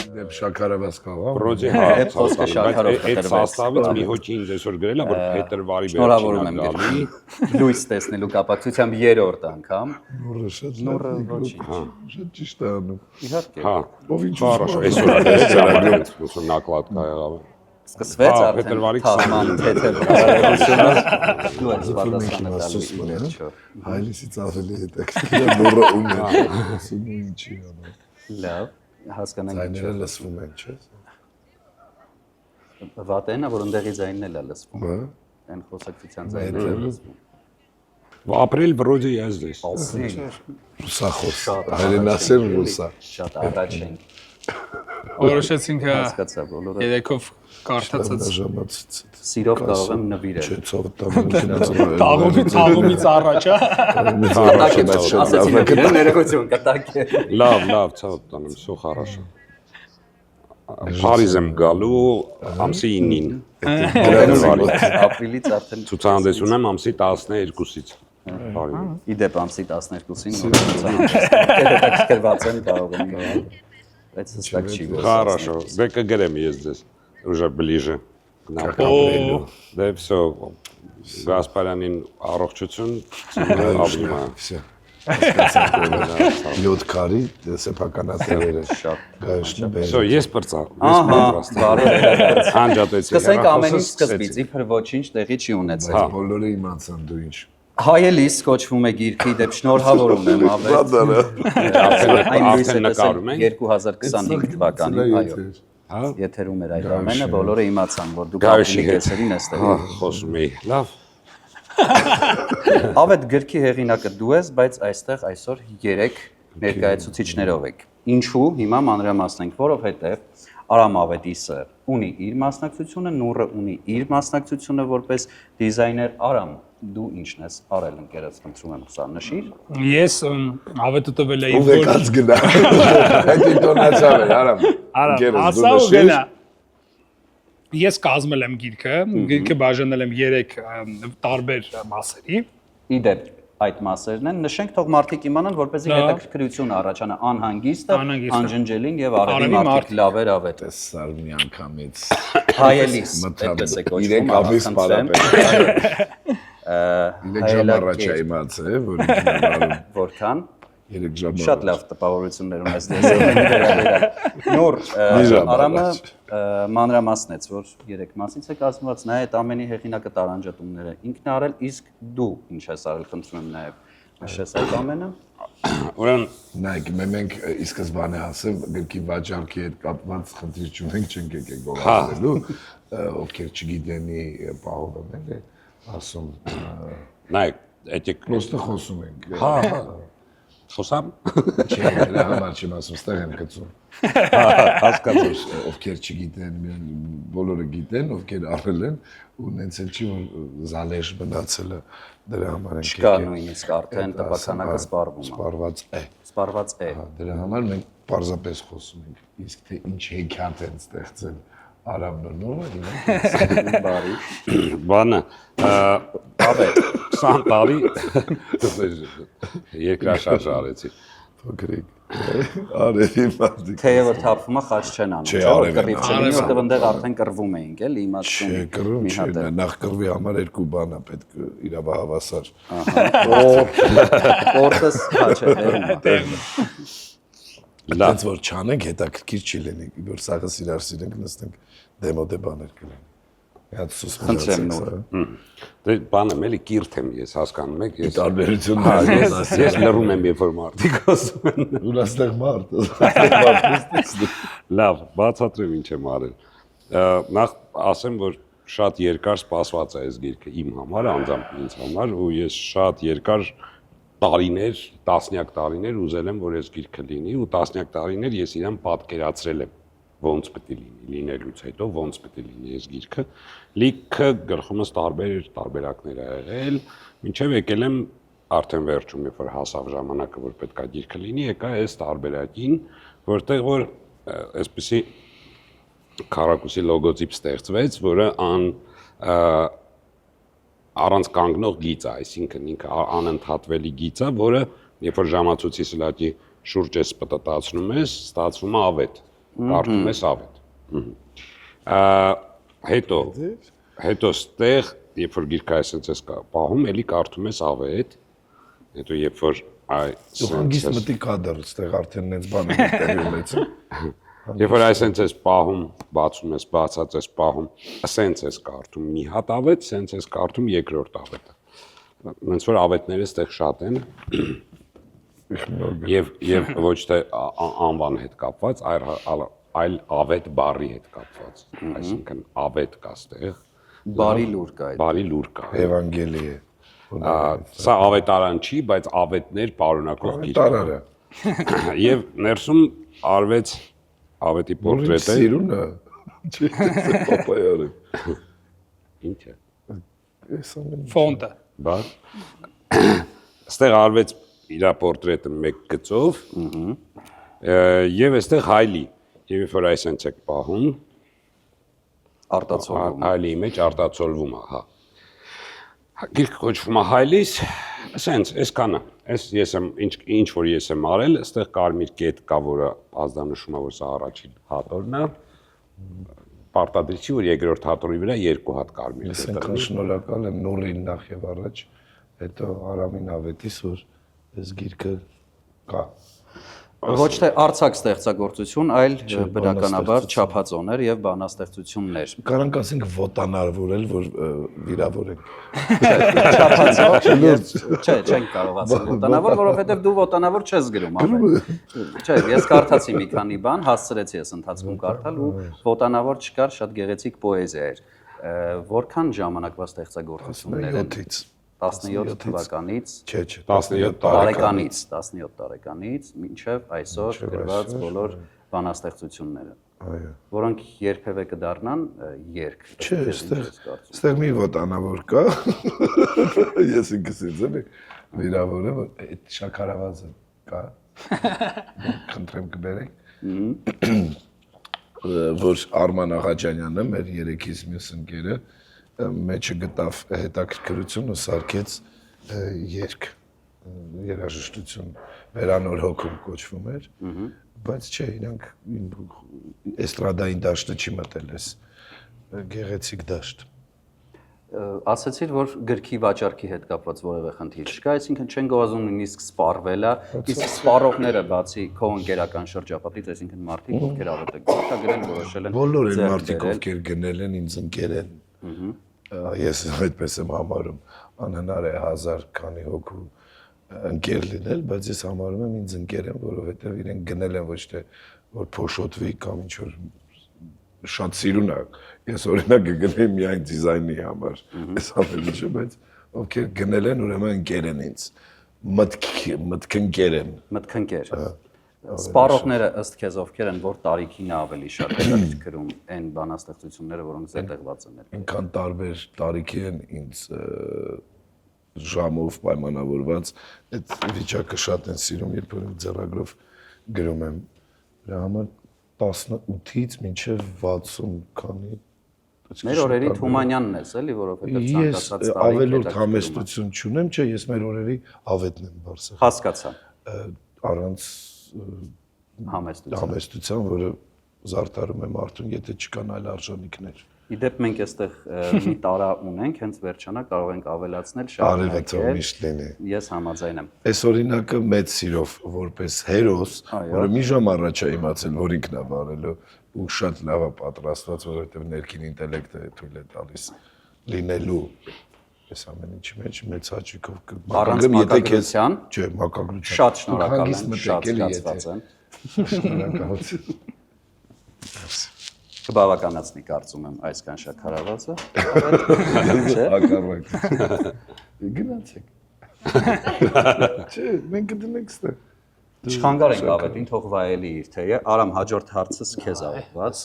Դեպ Շաքարովաց կողա։ Պրոջի խոսքը Շաքարով կտրվեց։ Սաստավից մի հոճի ինձ այսօր գրել է, որ Փետրվարի շնորհավորում եմ գալի։ Լույս տեսնելու կապակցությամբ երրորդ անգամ։ Նուրը շատ Նուրը ոչինչ։ շատ ճիշտ է անում։ Իհարկե։ Հա, Ով ինչ Хорошо, այսօր է ծրագրում նակլատկա եղավ։ Սկսվեց Փետրվարի արդեն թաղման թեթև կարողությունը։ Դու ես պատասխանը տալու վերջո։ Հայրիսից ավելի հետաքրքիր է նուրը ում է ասում ու ինչի անում։ Լավ, հասկանանք։ Ձայները լսվում են, չէ՞։ Վատենա, որ ընդեղի ձայնն էլ է լսվում։ Բա։ Այն խոսակցության ձայնն է լսվում։ Ապրիլ վրոջը ես դες։ Ռուսախոս։ Հայրենասեր ռուսա։ Շատ առաջ ենք։ Որոշեցինք Հասկացա բոլորը։ երեքով կարդացած Ժամացից։ Սիրով կարող եմ նվիրել։ Չէ, ցավ տամուկից տաղումից առաջ, հա։ Ասացի նվիրել, ներողություն, կտակ է։ Լավ, ցավ տանեմ, всё хорошо։ Փարիզ եմ գալու ամսի 9-ին։ Ապրիլից արդեն Ցուցահանդես ունեմ ամսի 12-ից։ իդեպ ամսի 12-ին հետաքրքրված եմ կարող եմ բայց հստակ չի որ Хорошо, դե կգրեմ ես ձեզ уже ближе к нам. Դե всё, Գասպարյանին առողջություն, обнимаю. Всё։ 7 քարի սեփականատերերը շատ գայշն է։ Всё, ես բրծա։ Անջատեցի։ Սկսենք ամենից սկզբից, իբր ոչինչ տեղի չի ունեցել։ Բոլորը իմացան դու ինչ։ Հայելիս կոչվում է գիրքի դեպ շնորհավորում եմ ավետ։ Այն լույս է նկարում տեսել ենք։ 2025 թվականին, այո։ Հա, Եթերում էր այդ ամենը, բոլորը իմացան, որ դուք Գայշի ապրիլի հետ։ կեսերին ես հա, տեղի։ խոսում էի։ Լավ։ Ավետ գրքի հեղինակը դու ես, բայց այստեղ այսօր 3 ներկայացուցիչներով եք։ Ինչու՞, հիմա մանրամասնենք, որովհետև Արամ Ավետիսը ունի իր մասնակցությունը, Նուրը ունի իր մասնակցությունը որպես դիզայներ։ Արամ, դու ինչն ես արել ընկերոջ, խնդրում եմ սա նշիր։ Ես ավետը տվել էի Ով եկած գնա։ Այդ ինտոնացիա է, Արամ։ ասա ու գնա։ Ես կազմել եմ գիրքը բաժանել եմ 3 տարբեր մասերի։ Իդեպ այդ մասերն են, նշենք թող մարդիկ իմանան, որպեսզի հետաքրքրություն առաջանա անհանգիստը, անջնջելին եւ արևի մարդիկ լավեր ավետ։ Սար մի անգամից։ Հայելիս, այդպես է կոչվում, Իրեք ժամ առաջ է իմացել, որ ինքնավարում որքան 3 ժամ։ Շատ լավ տպավորություններ ունես դες։ Նոր Արամը մանրամասնեց, որ 3 մասից է կազմված, նա այդ ամենի հեղինակը տարանջատումները ինքն է արել, իսկ դու ինչ ես արել, խնդրում եմ նաև նշես այդ ամենը։ Ուրեմն Նայեք, մենք ի սկզբանե ասեմ, գրքի վաճառքի հետ կապված խնդիր չունենք, չենք եկել գովազդելու, ովքեր չգիտենի պահով են ասում։ նայեք, եկեք Պրոստը խոսում ենք։ Հա, խոսամ։ Չէ, դրա համար չեմ ասում, ստեղ եմ գծում։ Հասկացա։ Ովքեր չգիտեն, բոլորը գիտեն, ովքեր արել են, ու նենց էլ չի որ զալեժ մնացել է դրա համար ենք Չկա նույնիսկ արդեն տպականակը սպառվում է։ Սպառված է։ Սպառված է։ Դրա համար մենք պարզապես խոսում ենք, իսկ թե ինչ հեքիաթ են ստեղծել Արամն ու Նուրը, Բարի։ Բանը, Ավետ, 20 տարի երկրաշարժ արեցի։ փոքրիկ արևի մարդիկ։ թեև որ թափվում է խաչ չեն անում, Չէ, չէ՞ որ արևը կռիվ չլինի, որտեղ ընդեղ արդեն կռվում էինք, էլի իմացում։ Չէ, կռում մի չէ, հատ է։ նախ կռվի համար 2 բան է պետք իրավահավասար։ Պորտս խաչ է դերում։ Դից որ չանենք հետաքրքիր չի լինի, որ սաղը սիրենք նստենք դեմոդե բաներ կլինի։ Հատ Խնդրեմ Նուր։ Դե բանը էլի կիրթ եմ ես հասկանում եք, ես Տարբերությունն ես լռում եմ, երբ որ մարդիկ ասում են։ ու աստեղ մարդ։ Լավ, բացատրեմ ինչ եմ արել։ Նախ ասեմ, որ շատ երկար սպասված է այս գիրքը իմ համար, անձամբ ինձ համար, ու ես շատ երկար տարիներ, տասնյակ տարիներ ուզել եմ, որ այս գիրքը լինի, ու տասնյակ տարիներ ես իրան պատկերացրել եմ ոնց պետք է լինի, լինելուց հետո ոնց պետք է լինի այս գիրքը։ Լիքը գլխումս տարբերակներ ա եղել, մինչև եկել եմ արդեն վերջում, երբ որ հասավ ժամանակը, որ պետք է գիրքը լինի, եկա այս տարբերակին, որտեղ որ այսպեսի քառակուսի լոգոտիպ ստեղծվեց, որը առանց կանգնող գիծ է, այսինքն ինքը անընդհատվելի գիծ է, որը երբ որ ժամացույցի սլակի շուրջ ես պտտացնում ես, ստացվում է ավետ։ կարդում ես ավետ։ Հետո ստեղ, երբ որ գիրքը այսպես ես պահում, էլի կարդում ես ավետ, հետո երբ որ Դու հանգիստ մտի կադր, ստեղ արդեն նենց բան է տեղի ունեցել։ Երբ որ այսպես ես պահում, բացում ես, բացած ես պահում, ասենց ես կարդում մի հատ ավետ, ասենց ես կարդում երկրորդ ավետը։ Ոնց որ ավետները ստեղ շատ են, եւ ոչ թե անվան հետ կապված, այլ ավետ բառի հետ կապված, այսինքն ավետ կա ստեղ, Բարի լուր կա այդ։ բարի լուր կա։ Եվանգելի է։ Սա ավետարան չի, բայց ավետներ պարունակող գիրք։ Տարարը։ Եվ ներսում արվեց ավետի պորտրետ է։ Սիրունը։ Չի պապայարը։ Ինչ է։ Էս ամեն Ֆոնտը։ Բա։ Ստեղ արվեց իր պորտրետը մեկ գծով։ Եվ այստեղ հայլի։ Եվ երբ որ այսպես եք պահում, Արտացոլվում։ հայլի մեջ արտացոլվում է, հա։ Գիրքը կոչվում է հայլիս, ասենց, այսքանը։ Այս ես եմ ինչ որ ես եմ արել, այստեղ կարմիր կետ կա, որը ազդանշում է, որ սա առաջին հատորն է։ Պարտադրիչի, որ երկրորդ հատորի վրա երկու հատ կարմիր Ես կետ այնքան է։ շնորհակալ եմ Նուրին նախ եւ առաջ, հետո Արամին ավետիս, որ այս գիրքը կա։ Ոչ թե արձակ ստեղծագործություն, այլ բնականաբար չափածոներ եւ բանաստեղծություններ։ Կարանք ասենք ոտանարվորել, որ վիրավորենք։ Չափածո, չէ, չենք կարող ասել ոտանավոր, որովհետեւ դու ոտանավոր չես գրում ամեն։ Չէ, ես կարդացի մի քանի բան, հասցրեցի ես ընթացքում կարդալ ու ոտանավոր չկար, շատ գեղեցիկ պոեզիա էր։ Որքան ժամանակվա ստեղծագործություններ են 7-ից 17 թվականից, Չէ, 17 տարեկանից, 17 տարեկանից մինչև այսօր գրված բոլոր բանաստեղծությունները, այո։ որոնք երբևէ կդառնան երգ։ Չէ, ստեղ մի ոտանավոր կա։ Ես ինքս ինձ եմ վիրավորը, այդ շաքարավազը կա։ Խնդրեմ կբերեք։ Որ Արման Աղաջանյանը, մեր երեքից մյուս ընկերը, մեջը գտավ հետաքրքրություն ու սարքեց երգ, երաժշտություն, վերանոր հոգում կոչվում էր, բայց չէ, իրանք էստրադային դաշտը չի մտել ես, գեղեցիկ դաշտ։ Ասացիր, որ գրքի վաճառքի հետ կապված որևէ խնդիր չկա, այսինքն չեն գոհազում նույնիսկ սպառվելա, իսկ սպառողները բացի քո ընկերական շրջապատից, այսինքն մարդիկ, ովքեր ավետը գրել, որոշել են Բոլոր այն մարդիկ, ովքեր գնել են, ինձ ընկեր են։ Ես այդպես եմ համարում, անհնար է 1000 քանի հոգու ընկեր լինել, բայց ես համարում եմ ինձ ընկեր են, որովհետև իրենք գնել են ոչ թե որ փոշոտվի կամ ինչ որ շատ սիրուն է։ Ես օրինակ գնեմ միայն դիզայնի համար, այս ամենը, բայց ովքեր գնել են, ուրեմն ընկեր են ինձ։ Մտքընկեր են։ Մտքընկեր։ Սպառողները ըստ քեզ ովքեր են, որ տարիքին ավելի շատ հետաքրքրում են բանաստեղծությունները, որոնք զետեղված են։ Այնքան տարբեր տարիքի են ինձ ժամով պայմանավորված, այդ վիճակը շատ են սիրում, երբ որ ձեռագրով գրում եմ։ Դրա համար 18-ից մինչև 60 քանի Մեր օրերի Թումանյանն ես, էլի, որովհետև Ես ցանկացած տարիք ավելորդ համեստություն չունեմ, չէ, ես մեր օրերի ավետն եմ բարձր։ հասկացա Առանց համեստության, որը զարդարում է մարդուն, եթե չկան այլ արժանինքներ։ Իդեպ մենք այստեղ մի տարա ունենք, հենց վերջանակ կարող ենք ավելացնել Արևածով միշտ լինի։ Ես համաձայն եմ։ Այս օրինակը մեծ սիրով որպես հերոս, որը մի ժամ առաջ է իմացել, որ ինքն է վարելու ու շատ լավ է պատրաստված, որովհետև ներքին ինտելեկտը թույլ է տալիս լինելու այս ամեն ինչի մեջ մեծ հաճույքով Առանց մակագրության, չէ, մակագրության։ Շատ շնորհակալ եմ, շատ զգացված եմ։ Շնորհակալություն։ Կբավականացնի կարծում եմ այսքան շաքարավազը։ Ակառակ։ Գնացեք։ Չէ, մենք կդնենք ստեղ։ Չխանգարենք ավետին, թող վայելի իր թեյը։ Արամ, հաջորդ հարցս քեզ ավետված։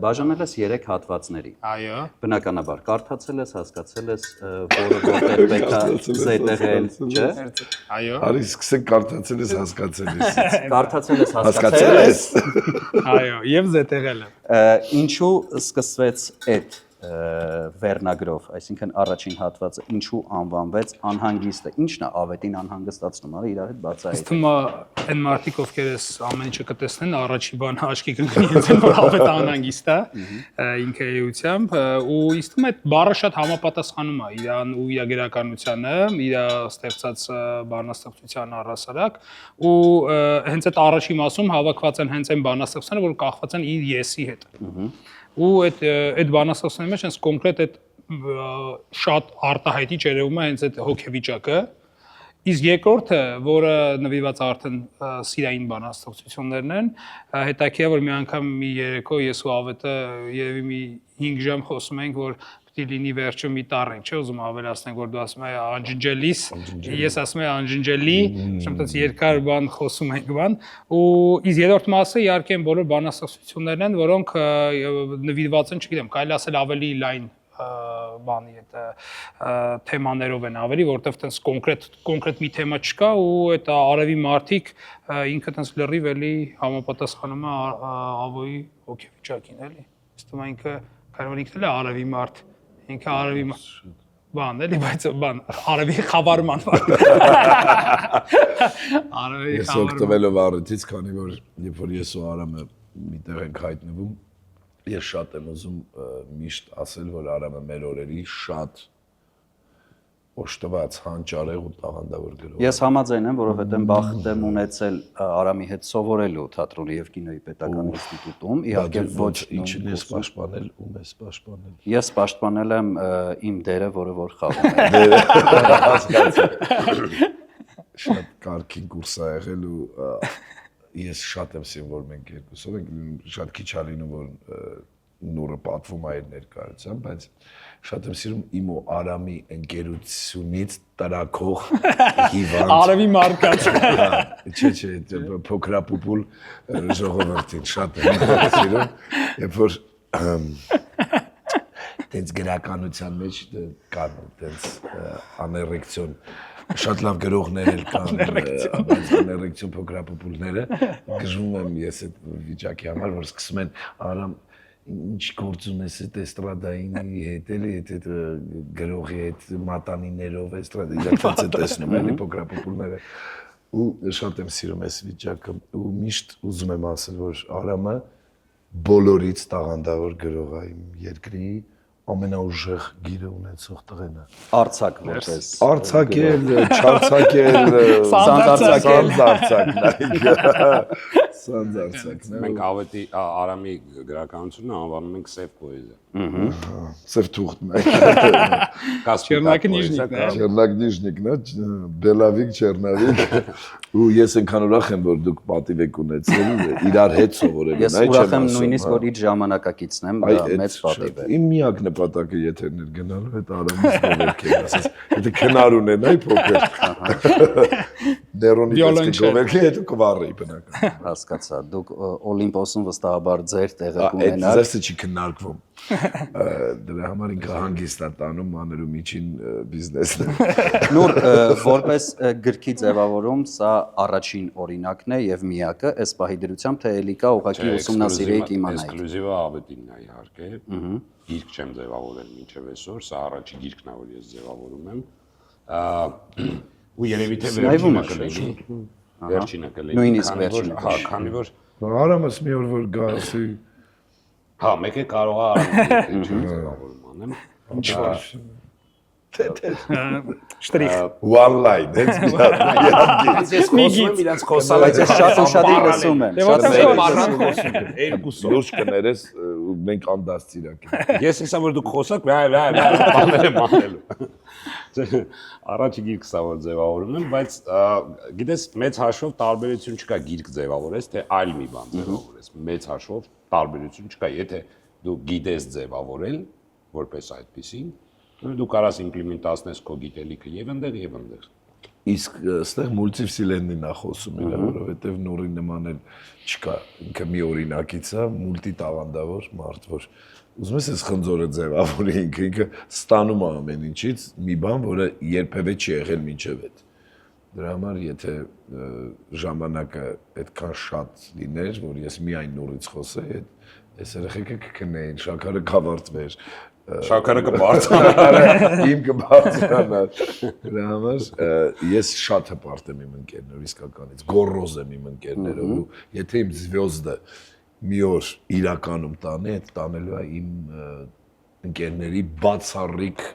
Բաժանել ես 3 հատվածների։ Այո։ Բնականաբար, կարդացել ես, հասկացել ես, որը որտեղ պետք է զետեղել, չէ՞։ Այո։ Արի սկսենք կարդացել ես, հասկացել ես։ Կարդացել ես, Հասկացել ես։ Այո, եւ զետեղել եմ։ Ինչու սկսվեց այդ վերնագրով, այսինքն առաջին հատվածը ինչու անվանվեց անհանգիստը, ինչն է ավետին անհանգստացնում, արի իրար հետ բացահայտ։ Իսկ թվում է այն մարդիկ, ովքեր էս ամեն ինչը կտեսնեն, առաջի բան աչքի կընկնի ինձ որ ավետ անհանգիստ է ինքը էությամբ ու իսկ թվում է այդ բառը շատ համապատասխանում է իրան ու իր գրականությանը, իր ստեղծած բանաստեղծության առհասարակ ու հենց այդ առաջի մասում հավաքված են հենց այն բանաստեղծները, որ կախված են իր եսի հետ։ Ու այդ բանաստեղծների մեջ հենց կոնկրետ այդ շատ արտահայտիչ երևում է հենց այդ հոգեվիճակը իսկ երկրորդը որը նվիրված արդեն սիրային բանաստեղծություններն են հետաքրքիր է որ մի անգամ մի երեկո ես ու ավետը երևի մի 5 ժամ խոսում ենք որ պիտի լինի վերջում մի տառենք չէ ուզում ավելացնենք որ դու ասում ես անջնջելիս ես ասում եմ անջնջելի շուտով երկար բան խոսում ենք բան ու իսկ երրորդ մասը իհարկե բոլոր բանաստեղծություններն են որոնք նվիրված են չգիտեմ կարելի ասել ավելի լայն բանի այդ թեմաներով են ավելի որովհետև տենց կոնկրետ մի թեմա չկա ու այդ արևի մարտիկ ինքը տենց լրիվ էլի համապատասխանում է ավոյի հոգեվիճակին էլի ըստ ում ինքը կարող ինքն էլ է արևի մարդ ինքը արևի բան էլի բայց բան արևի խավարման արևի ես օգտվելով առիթից քանի որ երբ որ ես ու Արամը միտեղ ենք հայտնվում ես շատ եմ ուզում միշտ ասել, որ Արամը մեր օրերի շատ օժտված, հանճարեղ ու տաղանդավոր գրող։ Ես համաձայն եմ, որովհետև բախտ եմ ունեցել Արամի հետ սովորելու թատրոնի եւ կինոյի պետական ինստիտուտում, իհարկե ոչ ինչին ես պաշտպանել, ում ես պաշտպանել։ Ես պաշտպանել եմ իմ դերը, որը որ խաղում է։ Շատ կարգին կուրս ա եղել ու ես շատ եմ սիրում, որ մենք երկուսով ենք, շատ քիչ ա լինում, որ նուրը պատվում է իր ներկայությամբ, բայց շատ եմ սիրում իմ ու Արամի ընկերությունից տրակող հիվանդ Արևի մարկած չէ, փոքրապուպուլ ժողովրդին շատ եմ սիրում, երբ որ տենց գրականության մեջ կան տենց աներեկցիոն շատ լավ գրողներ էլ կան, բայց աներեկցիոն փոքրապուպուլները գժվում եմ ես այդ վիճակի համար, որ սկսում են Արամ ինչ գործ ունես այդ էստրադայինի հետ էլի այդ գրողի հետ մատանիներով էստրադա իրականում է տեսնում էլի փոքրապուպուլները ու շատ եմ սիրում այս վիճակը ու միշտ ուզում եմ ասել որ Արամը բոլորից տաղանդավոր գրող է իմ երկրի ամենաուժեղ գիրը ունեցող տղեն է Արցակ որպես Արցակել, չարցակել, սանձարցակն Մենք ավետի Արամի գրականությունը անվանում ենք սև պոեզիա։ Սև թուղթն է։ Չեռնակնիժնիկն է, Բելավիկ, Չեռնավիկ ու ես այնքան ուրախ եմ որ դուք պատիվ եք ունեցել իրար հետ սովորել։ Ես ուրախ եմ նույնիսկ որ իր ժամանակակիցն եմ մեծ պատիվ է։ Իմ միակ նպատակը եթերներ գնալու այդ Արամից գովերք է, ասես, եթե քնար ունենայի փոքր։ Դերոնի պետք է գովերքի հետո կվառեի բնական։ Հասկացա, դուք Օլիմպոսում վստահաբար ձեր տեղը կունենաք։ Այդ զեսը չի քննարկվում։ Դրա համար ինքը հանգիստ է տանում աներու միջին բիզնեսն է։ Նուր, որպես գրքի ձևավորում, սա առաջին օրինակն է եւ միակը, այս պահի դրությամբ թե էլի կա ուղղակի ուսումնասիրեիք իմանայիք։ Էքսկլյուզիվը ավետինն է իհարկե։ Գիրք չեմ ձևավորել մինչև այսօր, սա առաջի գիրքն է, որ ես ձևավորում եմ։ Ու երևի թե վերջինը կլինի։ Վերջինը կլինի։ Նույնիսկ վերջինը։ Հա, քանի որ Արամս մի օր որ գա ասի հա, մեկ է կարող է Արամը ձևավորում անեմ։ ինչ որ շտրիխ one line, that's me. Ես խոսում եմ իրանց խոսալ, Բայց ես շատ ուշադիր լսում եմ։ Երկուսով լուրջ կներես ու մենք անդաստիրակ ենք։ Ես հեսա որ դուք խոսակ, բաներ եմ անելու։ Առաջի գիրք սա որ ձևավորում եմ, բայց գիտես մեծ հաշվով տարբերություն չկա գիրք ձևավորես, թե այլ մի բան ձևավորես։ Մեծ հաշվով տարբերություն չկա, եթե դու գիտես ձևավորել որպես այդպեսին, դու կարաս իմպլեմենտացնես քո գիտելիքը եւ այնտեղ եւ այնտեղ։ Իսկ այստեղ մուլտիվսիլեննին է խոսում իրա, որովհետեւ նորի նման էլ չկա։ Ինքը մի օրինակից է, մուլտիտաղանդավոր մարդ, որ ուզում ես խնձորը ձևավորի ինքը ստանում է ամեն ինչից մի բան, որը երբևէ չի եղել մինչև այդ։ Դրա համար եթե ժամանակը այդքան շատ լիներ, որ ես միայն նորից խոսեի, այս երեխեքը կքնեին, շաքարը կավարտվեր, Շաքարը կբարձրանա։ Իմ կբարձրանա։ Դրա համար ես շատ հպարտ եմ իմ ընկերներով իսկականից, գոռոզ եմ իմ ընկերներով ու եթե իմ զվյոզդը մի օր իրականում տանի, այդ տանելու է իմ ընկերների բացառիկ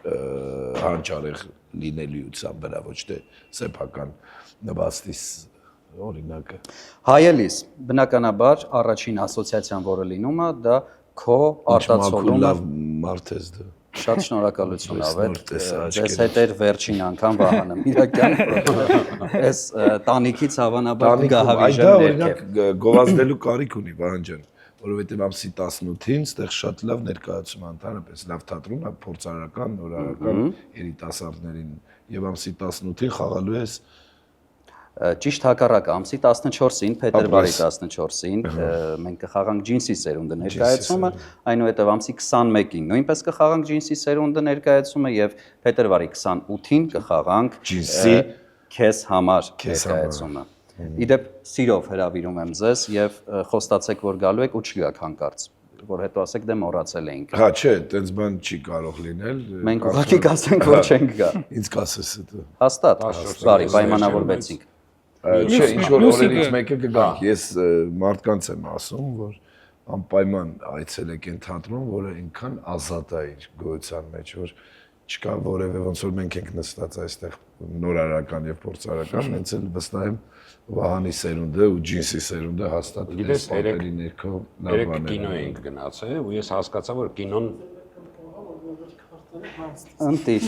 հանճարեղ լինելիության վրա, ոչ թե սեփական նվաստիս օրինակը։ Հայելիս, բնականաբար առաջին ասոցիացիան, որը լինում է, դա քո արտացոլումը լավ մարդ ես դու։ Շատ շնորհակալություն Ավետ։ տեսա Ձեզ հետ էր վերջին անգամ Վահանը Միրակյան։ Այս տանիքից հավանաբար գահավիժը ներքև։ Գովազդելու կարիք ունի Վահան ջան, որովհետև ամսի 18-ին ստեղ շատ լավ ներկայացում է ընդհանրապես լավ թատրոն է, փորձարարական, նորարարական երիտասարդներին եւ ամսի 18-ին խաղալու ես Ճիշտ հակառակը, ամսի 14-ին, փետրվարի 14-ին մենք կխաղանք ջինսի սերունդը ներկայացումը, այնուհետև ամսի 21-ին նույնպես կխաղանք ջինսի սերունդը ներկայացումը եւ փետրվարի 28-ին կխաղանք ջինսի քեզ համար ներկայացումը։ Իդեպ սիրով հրավիրում եմ ձեզ եւ խոստացեք, որ գալու եք ու չգաք հանկարծ, որ հետո ասեք դե մոռացել էինք։ Հա, չէ, այդպես բան չի կարող լինել։ Մենք ուղղակի կասենք, որ չենք գա։ Ինձ կասես դա։ Հաստատ, բարի, պայմանավորվեցինք։ Չէ, ինչ որ օրերից մեկը կգանք։ Ես մարդկանց եմ ասում, որ անպայման այցելեք այն թատրոն, որը այնքան ազատ է իր գոյության մեջ, որ չկա որևէ ոնց որ մենք ենք նստած այստեղ նորարարական եւ փորձարարական, հենց էլ վստահ եմ Վահանի սերունդը ու ջինսի սերունդը հաստատ Գիտես, պատերի ներքո լավ երեք բաներ կինո էինք գնացել ու ես հասկացա, որ կինոն Ընտիր,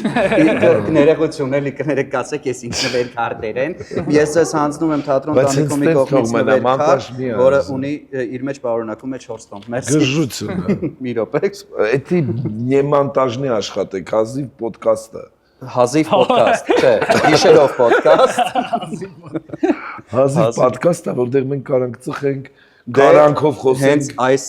ներողություն էլի կներեք կասեք, ես ինքնվեր քարտեր են, ես ես հանձնում եմ թատրոն տանիքոմի կողմից նվեր քարտ, որը ունի իր մեջ պարունակում է 4 տոն, մերսի։ Գժությունը։ Մի րոպե։ Էդի նեմանտաժնի աշխատեք, հազիվ պոդքասթը։ Հազիվ պոդքասթ, չէ, գիշերով պոդքասթ։ Հազիվ պոդքասթը, որտեղ մենք կարանք ծխենք, գարանքով խոսենք։ Հենց այս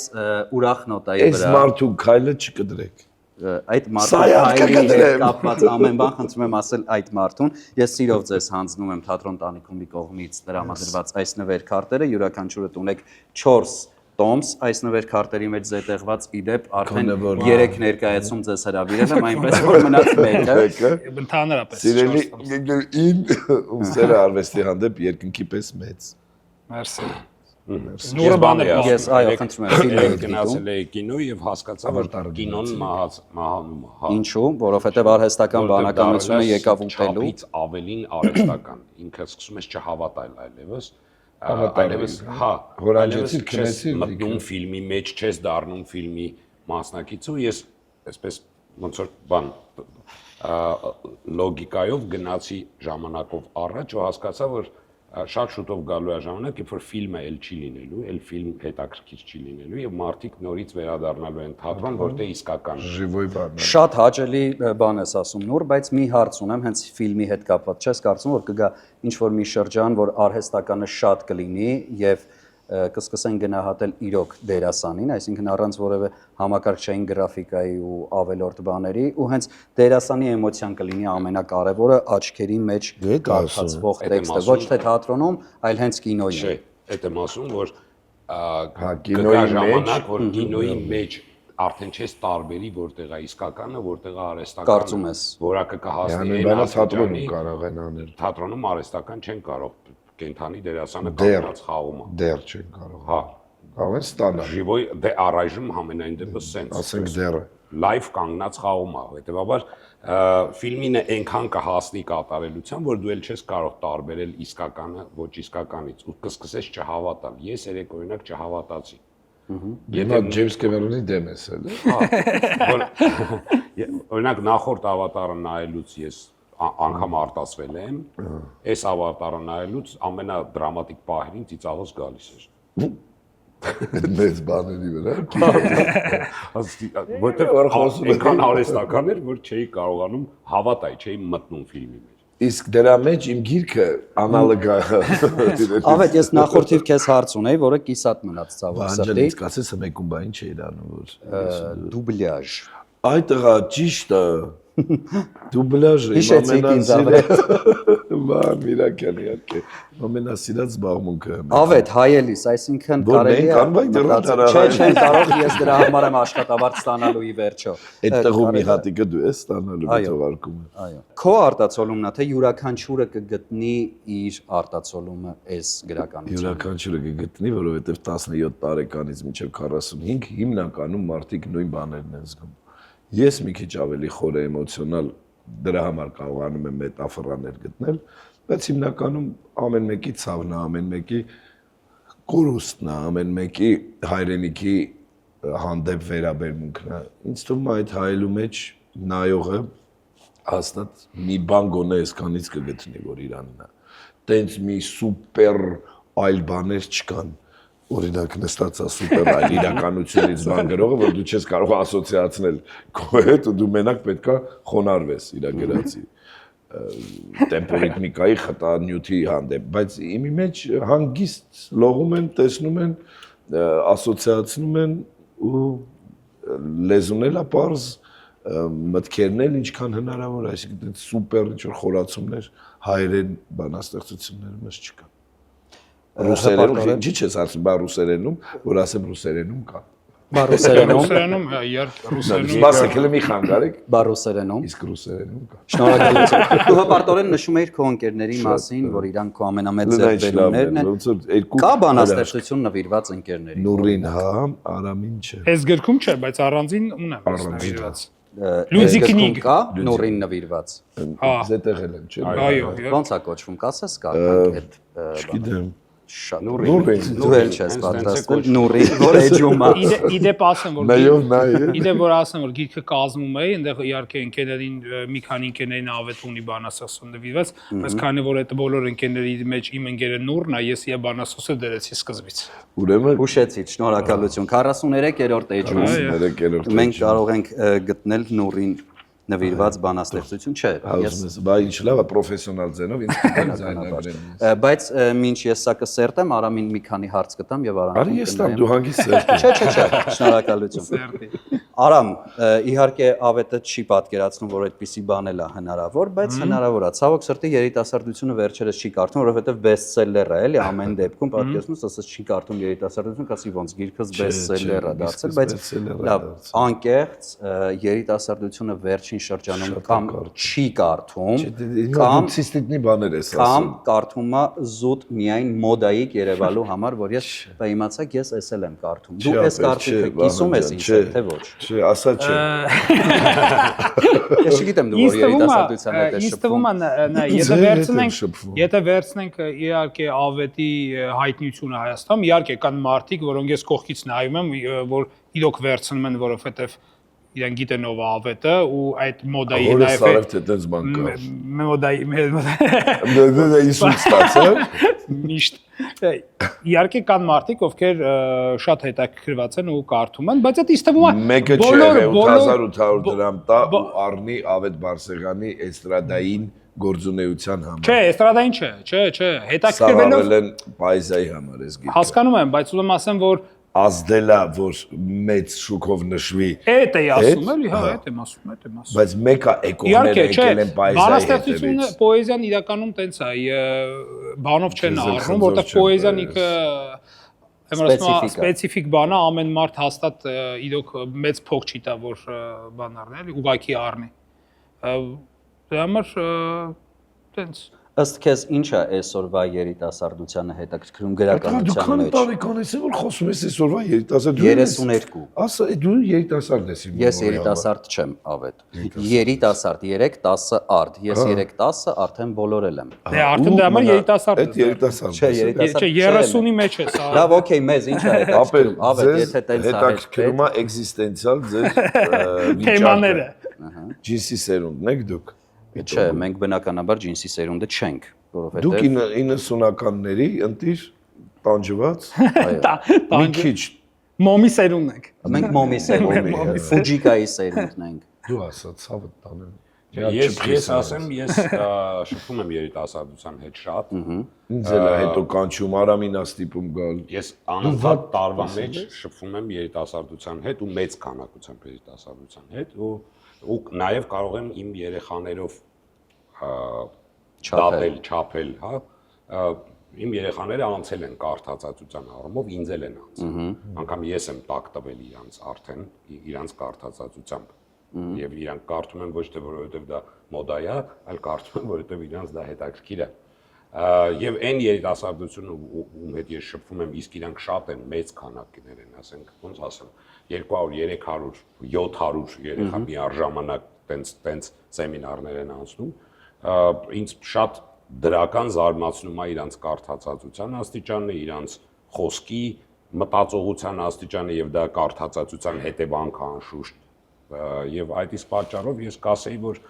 ուրախ նոտայի Այս վրա։ մարդու քայլը չկդրեք։ Այդ մարդու հայրի հետ կապված ամեն բան խնդրում եմ ասել այդ մարդուն։ Ես սիրով ձեզ հանձնում եմ թատրոն տանիքոմի կողմից տրամադրված այս նվեր քարտերը, յուրաքանչյուրը ունեք 4 տոմս, այս նվեր քարտերի մեջ զետեղված իդեպ արդեն 3 ներկայացում ձեզ հրավիրել եմ, այնպես որ մնաց մեկը։ Ընդհանրապես։ Սիրելի ին ում սերը արվեստի հանդեպ երկնքի պես մեծ։ Մերսի։ Նուրը բաներ Ես այո, խնդրում եմ ֆիլմեր գնացել էի կինո եւ հասկացա, որ կինոն մահանում է։ Ինչու՞, որովհետեւ արհեստական բանականությունը եկավ ուտելու։ Չափից ավելին արհեստական։ Ինքը սկսում ես չհավատալ այլևս։ Այլևս, հա, հորանջեցիր, քնեցիր, մտնում ֆիլմի մեջ, չես դառնում ֆիլմի մասնակից ու ես այսպես ոնց որ բան լոգիկայով գնացի ժամանակով առաջ ու հասկացա, որ շատ շուտով գալու է ժամանակ, երբ որ ֆիլմը էլ չի լինելու, էլ ֆիլմ հետաքրքիր չի լինելու եւ մարդիկ նորից վերադառնալու են թատրոն, որտեղ իսկական Ժիվոյ բան։ Շատ հաճելի բան ես ասում Նուր, բայց մի հարց ունեմ հենց ֆիլմի հետ կապված։ Չես կարծում, որ կգա ինչ որ մի շրջան, որ արհեստականը շատ կլինի եւ կսկսեն գնահատել իրոք դերասանին, այսինքն առանց որևէ համակարգչային գրաֆիկայի ու ավելորդ բաների, ու հենց դերասանի էմոցիան կլինի ամենակարևորը աչքերի մեջ կարդացվող տեքստը, ոչ թե թատրոնում, այլ հենց կինոյին։ Չէ, այդ եմ ասում, որ կինոյի ժամանակ, որ կինոյի մեջ արդեն չես տարբերի, որտեղ է իսկականը, որտեղ է արհեստականը։ Կարծում ես։ Որակը կհասնի Բանը թատրոնում կարող են անել։ Թատրոնում արհեստական չեն կարող կենթանի դերասանը կանգնած խաղում է։ Դեռ չեն կարող։ Հա, Կարող են ստանալ։ Ժիվոյ դե առայժմ համենայն դեպս սենց։ Ասենք դեռ։ Լայվ կանգնած խաղում է, հետեւաբար ֆիլմինը այնքան կհասնի կատարելության, որ դու էլ չես կարող տարբերել իսկականը ոչ իսկականից ու կսկսես չհավատալ։ Ես երեք օրինակ չհավատացի։ Եթե Ջեյմս Կեմերոնի դեմ ես էլ։ Օրինակ նախորդ ավատարը նայելուց ես անգամ արտասվել եմ, այս ավատարը նայելուց ամենադրամատիկ պահերին ծիծաղս գալիս էր։ Մեծ բաների վրա։ Որտեղ այնքան արհեստական էր, որ չէի կարողանում հավատալ, չէի մտնում ֆիլմի մեջ։ Իսկ դրա մեջ իմ գիրքը անալոգա։ Ավետ, ես նախորդիվ քեզ հարց ունեի, որը կիսատ մնաց ցավոք սրտի։ Անջելից կասես մեկում բային չէի դառնում որ դուբլյաժ։ Այդ տղա ճիշտ է, Դուբլաժը Հիշեցիք ինձ Ավետ։ Ման Միրակյան իհարկե ամենասիրած զբաղմունքը։ Ավետ հայելիս, այսինքն կարելի է Չէ, կարող ես դրա համար եմ աշխատավարձ ստանալու ի վերջո։ Այդ տղու մի հատիկը դու ես ստանալու թողարկումը։ Այո։ Քո արտացոլումն է, թե յուրաքանչյուրը կգտնի իր արտացոլումը այս գրականության։ Յուրաքանչյուրը կգտնի, որովհետև 17 տարեկանից մինչև 45 հիմնականում մարդիկ նույն բաներն են զգում։ Ես մի քիչ ավելի խոր էմոցիոնալ դրա համար կարողանում եմ մետաֆորաներ գտնել, բայց հիմնականում ամեն մեկի ցավն է, ամեն մեկի կորուստն է, ամեն մեկի հայրենիքի հանդեպ վերաբերմունքն է։ Ինձ թվում է այդ հայելու մեջ նայողը հաստատ մի բան գոնե այսքանից կգտնի, որ Իրանն է։ Տենց մի սուպեր այլ բաներ չկան։ Օրինակ նստածա սուպեր այլ իրականությունից բան գրողը, որ դու չես կարող ասոցիացնել քո հետ ու դու մենակ պետքա խոնարհվես իր գրածի տեմպորիթմիկայի խտանյութի հանդեպ, բայց իմի մեջ հանգիստ լողում են, տեսնում են, ասոցիացնում են ու լեզուն էլ ապարզ մտքերն էլ ինչքան հնարավոր, այսինքն սուպեր ինչ-որ խորացումներ հայերեն բանաստեղծությունները մեզ չկան։ Ռուսերենում, ինչի՞ չես ասում, բա ռուսերենում, որ ասեմ ռուսերենում կա։ Բա ռուսերենում, Ռուսերենում, իհարկե, ռուսերենում։ Սպասեք, մի խանգարեք, բա ռուսերենում։ իսկ ռուսերենում կա։ Շնորհակալություն։ Դու հպարտորեն նշում էիր քո ընկերների մասին, որ իրանք քո ամենամեծ ձեռքբերումներն են։ ոնց որ երկու Կա բանաստեղծություն նվիրված ընկերներին։ Նուրին հա, Արամին չէ։ Այս գրքում չէ, բայց առանձին ունեմ նվիրված։ Լուծի կնիգ։ կա նորին նվիրված։ Զետեղել են, չէ։ Այո, Ոնց է կոչվում, կասես կարդանք այդ Չգիտեմ։ շատ Նուրին։ դու էլ չես պատրաստել նուրին, որ էջում է։ Իդեպ ասեմ, որ Նայով նայ։ Իդեպ որ ասեմ, որ գիրքը կազմում էի, այնտեղ իհարկե ընկերներին մի քանի ընկերներին ավետ ունի բանաստեղծություն նվիրված, բայց քանի որ այդ բոլոր ընկերների մեջ իմ ընկերը Նուրն է, ես իա բանաստեղծը դրեցի սկզբից։ Ուրեմն Հուշեցի, շնորհակալություն։ 43-րդ էջում 43-րդ մենք կարող ենք գտնել նուրին նվիրված բանաստեղծություն, չէ։ Ես բա ինչ լավ է պրոֆեսիոնալ ձենով ինձ կտեմ ձայնագրեմ։ Բայց մինչ ես սա կսերտեմ, Արամին մի քանի հարց կտամ եւ Արամին Արի ես տամ, դու հանգիստ ես։ Չէ, շնորհակալություն։ Արամ, իհարկե ավետը չի պատկերացնում, որ այդպիսի բան էլ է հնարավոր, բայց հնարավոր է։ Ցավոք սրտի երիտասարդությունը վերջերս չի կարդում, որովհետեւ բեսթսելլեր է, էլի ամեն դեպքում պատկերացնում, ասես չի կարդում երիտասարդություն, կասի ոնց գիրքս բեսթսելլեր է դարձել, բայց լավ, անկեղծ երիտասարդությունը վերջին շրջանում կամ չի կարդում, կամ ցիստիտնի բաներ ես ասում։ կամ կարդում է զուտ միայն մոդայիկ երևալու համար, որ ես բա իմացակ ես էսել եմ կարդում։ Դու էս կարդիքը կիսում ես ինձ, թե ոչ։ Չէ, ասա չէ։ Ես չգիտեմ դու որ երիտասարդության հետ ես Ինձ թվում է նա եթե վերցնենք իհարկե ավետի հայտնիությունը Հայաստանում, իհարկե կան մարդիկ, որոնք ես կողքից նայում եմ, որ իրոք վերցնում են, որովհետև իրեն գիտեն ով է ավետը ու այդ մոդայի նաև Սարև թե տենց բան կա։ Մոդայի Դա իսուտ ստացա։ Միշտ իհարկե կան մարդիկ, ովքեր շատ հետաքրքրված են ու կարդում են, բայց այդ ինձ թվում է մեկը չէ 8800 դրամ տա ու առնի Ավետ Բարսեղյանի էստրադային գործունեության համար։ Չէ, էստրադային չէ, հետաքրքրվելով Սարավել են պայզայի համար ես գիտեմ։ Հասկանում եմ, բայց ուզում ասեմ, որ ազդելա, որ մեծ շուկով նշվի։ Էդ էի ասում, էլի, հա, էդ եմ ասում։ Բայց մեկը էկողները եկել են պայզայի բանաստեղծությունը, պոեզիան իրականում տենց է, բանով չեն առնում, որտեղ պոեզիան ինքը սպეციფიկ բան է, ամեն մարդ հաստատ իրոք մեծ փող չի տա, որ բան առնի, էլի, ուղակի առնի։ Դրա համար տենց Ըստ քեզ ինչ է այսօրվա երիտասարդությանը հետաքրքրում գրականության մեջ։ Դու քանի տարեկան ես որ խոսում ես այսօրվա երիտասարդ 32։ Ասա դու երիտասարդ ես իմ։ Ես երիտասարդ չեմ, Ավետ։ Երիտասարդ 3-10 արդ։ Ես 3-10 արդեն բոլորել եմ։ Դե արդեն դա համար երիտասարդ։ Այդ երիտասարդ։ Չէ, երիտասարդ։ Չէ, 30-ի մեջ է սա։ Լավ, օքեյ, մեզ ինչ է հետաքրքրում։ Ավետ, եթե տենց է հետաքրքրում է էքզիստենցիալ ձեր թեմաները։ Ջինսի սերունդն եք դուք։ Չէ, մենք բնականաբար ջինսի սերունդը չենք, որովհետև Դուք 90-ականների ընտիր տանջված, մի քիչ Մոմի սերունդն եք։ Մենք մոմի սերունդն ենք, Ֆուջիկայի սերունդն ենք։ դու ասա ցավը տանեմ։ Ես ասեմ, ես շփվում եմ երիտասարդության հետ շատ։ Ինձ էլ է հետո կանչում Արամին աստիպում գալ։ Ես անընդհատ տարվա մեջ շփվում եմ երիտասարդության հետ ու մեծ քանակությամբ երիտասարդության հետ ու նաև կարող եմ իմ երեխաներով դատել, չափել, հա։ Իմ երեխաները անցել են կարդացածության առումով, ինձ էլ են անցել։ Անգամ ես եմ տակ տվել իրանց արդեն, իրանց կարդացածությամբ։ Եվ իրանք կարդում են ոչ թե որովհետև դա մոդա է, այլ կարդում են որովհետև իրանց դա հետաքրքիր է։ Եվ այն երիտասարդությունը ում հետ ես շփվում եմ, իսկ իրանք շատ են, մեծ քանակներ են, ասենք, ոնց ասեմ, 200, 300, 700 երեխա միառժամանակ տենց սեմինարներ են անցնում, ինձ շատ դրական զարմացնում է իրանց կարդացածության աստիճանը, իրանց խոսքի մտածողության աստիճանը եւ դա կարդացածության հետևանքը անշուշտ եւ այդ իսկ պատճառով ես կասեի, որ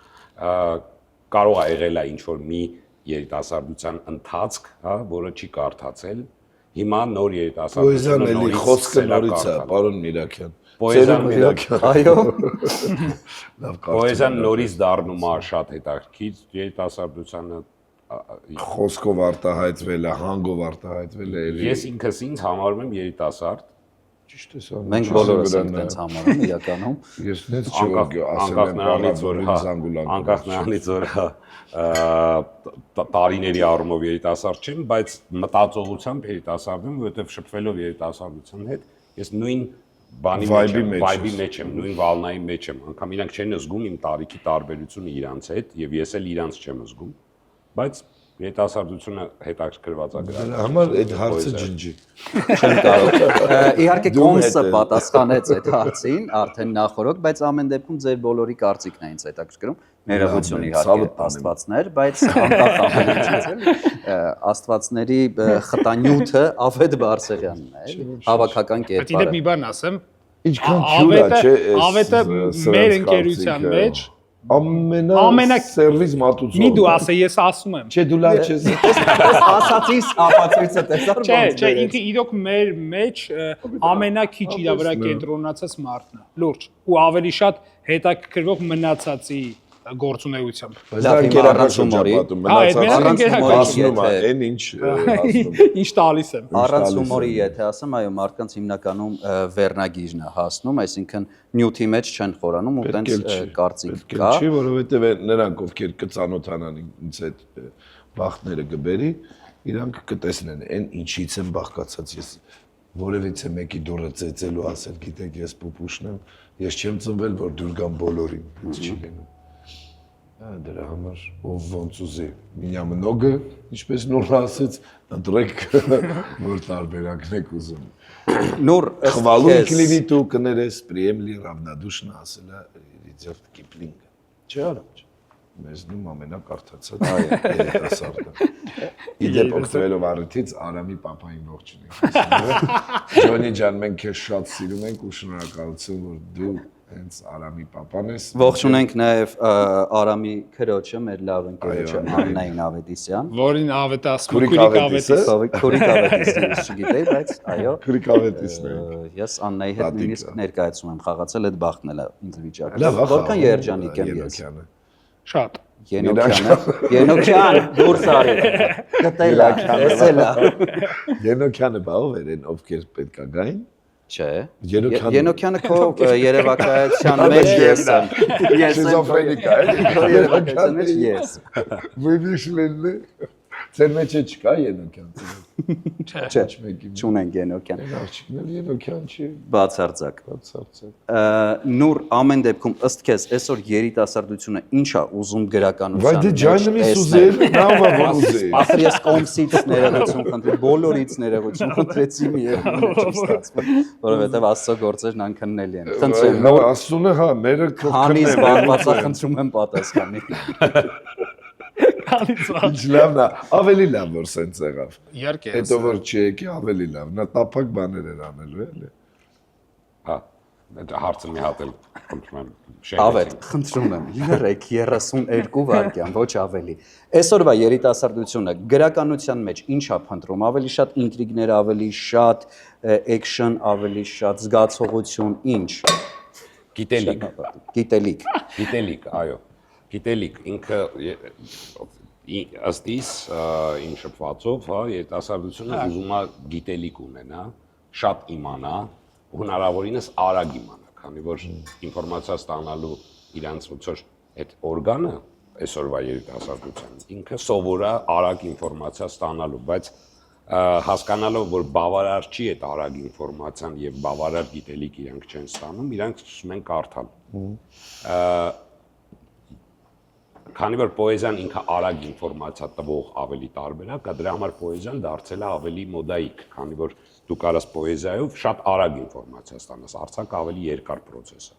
կարող է եղել է ինչ-որ մի երիտասարդության ընթացք, հա, որը չի կարդացել, հիմա նոր երիտասարդությունը նորից խոսքը նորից է, պարոն Միրաքյան։ Պոեզիան Միրաքյան։ Այո։ Լավ Պոեզիան նորից դառնում է շատ հետաքրքիր, երիտասարդությանը խոսքով արտահայտվել է, հանգով արտահայտվել է։ Ես ինքս ինձ համարում եմ երիտասարդ։ Ճիշտ է սա։ Մենք բոլորս ենք տենց համարում իրականում։ Ես նենց չգիտեմ, անկախ նրանից որ տարիների առումով երիտասարդ չեմ, բայց մտածողությամբ երիտասարդ եմ, որովհետև շփվելով երիտասարդության հետ, ես նույն բանի վայբի մեջ եմ, նույն վալնայի մեջ եմ, անգամ իրանք չեն զգում իմ տարիքի տարբերությունը իրանց հետ, եւ ես էլ իրանց չեմ զգում, բայց երիտասարդությունը հետաքրքրված է գրել։ Դրա համար այդ հարցը ջնջի։ Չեմ կարող։ Իհարկե կոմսը պատասխանեց այդ հարցին արդեն նախորդ, բայց ամեն դեպքում ձեր բոլորի կարծիքն է ինձ հետաքրքրում։ Ներողություն իհարկե աստվածներ, բայց անկախ ամենից էլի աստվածների խտանյութը Ավետ Բարսեղյանն է, էլի հավաքական Բայց կերպարը։ մի բան ասեմ, Ինչքան քյուր է, չէ, Ավետը մեր ընկերության մեջ ամենա սերվիս մատուցող։ մի դու ասե, ես ասում եմ։ Չէ, դու լավ չես։ Ասացիս ապացույցը տեսար ոնց։ Չէ, ինքը իրոք մեր մեջ ամենակիչ իր վրա կենտրոնացած մարդն է, լուրջ, ու ավելի շատ հետաքրքրվող մնացածի գործունեությամբ։ Բայց դա ընկերական շրջապատում առանց մնացած այն ինչ ասում։ Ինչ տալիս եմ։ Առանց հումորի եթե ասեմ, այո, մարդկանց հիմնականում վերնագիրն է հասնում, այսինքն նյութի մեջ չեն խորանում ու տենց կարծիք կա։ Չի, որովհետև նրանք ովքեր կծանոթանան ինձ այդ բախտները կբերի, իրանք կտեսնեն այն ինչից են բաղկացած ես որևիցե մեկի դուրը ծեծելու ասել, գիտեք, ես պուպուշն եմ, ես չեմ ծնվել, որ դուր գամ բոլորին, ինձ չի լինում։ Դրա համար ով ոնց ուզի, մինյա մնոգը, ինչպես նոր ասեց, ընտրեք, որ տարբերակն եք ուզում։ Նոր Խվալու կլինի դու կներես, приемли равнодушно ասել է Ռիչարդ Կիպլինգը։ Չէ՞ արամ։ Մեզնում ամենակարդացած երիտասարդը։ Իդեպ օգտվելով առիթից Արամի պապային ողջունենք։ Ջոնի ջան, մենք քեզ շատ սիրում ենք ու շնորհակալություն, որ դու հենց Արամի պապան ես։ Ողջունենք նաև Արամի քրոջը, մեր լավ ընկերոջը Աննային Ավետիսյան։ Որին Ավետը ասում է Քուրիկ Ավետիս, չգիտեի, բայց այո։ Քուրիկ Ավետիսն է։ Ես Աննայի հետ նույնիսկ ներկայացում եմ խաղացել, այդ բախտն էլ ինձ վիճակում։ Որքան երջանիկ եմ ես։ Շատ։ Ենոքյան, դուրս արի։ Գտելա, տեսելա։ Ենոքյանը բա ով էր այն ովքեր պետքա գային։ Չէ։ Ենոքյանը քո երևակայության մեջ ես եմ։ Շիզոֆրենիկա է։ Երևակայության մեջ ես։ Վիվիշլենն Ձեր մեջ չկա Ենոքյան։ Չէ, չունենք Ենոքյան։ Աղջիկն էլ Ենոքյան չի։ Բացարձակ։ Նուր ամեն դեպքում ըստ քեզ այսօր երիտասարդությունը ի՞նչ է ուզում գրականության։ Վայ դե ջայնը մի սուզել, նավա որ ուզի։ Ասր ես կոմսից ներողություն խնդրի, բոլորից ներողություն խնդրեցի մի երբ չի ստացվում, որովհետև Աստծո գործերն անքննելի են։ Խնդրեմ, Նոր Աստծունը հա, մերը քանի զբաղվածա խնդրում եմ պատասխանի։ Ինչ լավն է, ավելի լավ որ սենց եղավ։ Իհարկե։ Հետո որ չեկի ավելի լավ, նա տափակ բաներ էր անելու էլի։ Հա, դա հարցը մի հատ էլ խնդրում եմ։ Ավետ, խնդրում եմ, 32 վայրկյան, ոչ ավելի։ Այսօրվա երիտասարդությունը գրականության մեջ ինչ է փնտրում, ավելի շատ ինտրիգներ, ավելի շատ էքշն, ավելի շատ զգացողություն, ինչ։ Գիտելիք, Գիտելիք։ գիտելիք, այո։ Գիտելիք ինքը ըստ իս իմ շփվածով, հա, երիտասարդությունը ուզում է գիտելիք ունենա, շատ իմանա, հնարավորինս արագ իմանա, քանի որ ինֆորմացիա ստանալու իրանց ոնց որ այդ օրգանը այսօրվա երիտասարդության ինքը սովոր է արագ ինֆորմացիա ստանալու, բայց հասկանալով որ բավարար չի այդ արագ ինֆորմացիան եւ բավարար գիտելիք իրանք չեն ստանում, իրանք սկսում են կարդալ։ Քանի որ պոեզիան ինքը արագ ինֆորմացիա տվող ավելի տարբերակ է, դրա համար պոեզիան դարձել է ավելի մոդայիկ, քանի որ դու կարաս պոեզիայով շատ արագ ինֆորմացիա ստանաս, արձակ ավելի երկար process է։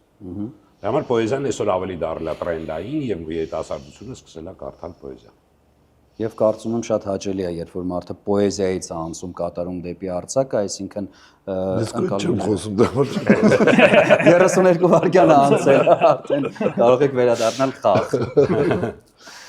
Դրա համար պոեզիան այսօր ավելի դարձել է տրենդային եւ երիտասարդությունը սկսել է կարդալ պոեզիա։ Եվ կարծում եմ շատ հաճելի է, երբ որ մարդը պոեզիայից է անցում կատարում դեպի արձակը, այսինքն Չեմ խոսում դա որ 32 վայրկյան է անցել, արդեն կարող եք վերադառնալ խաղ։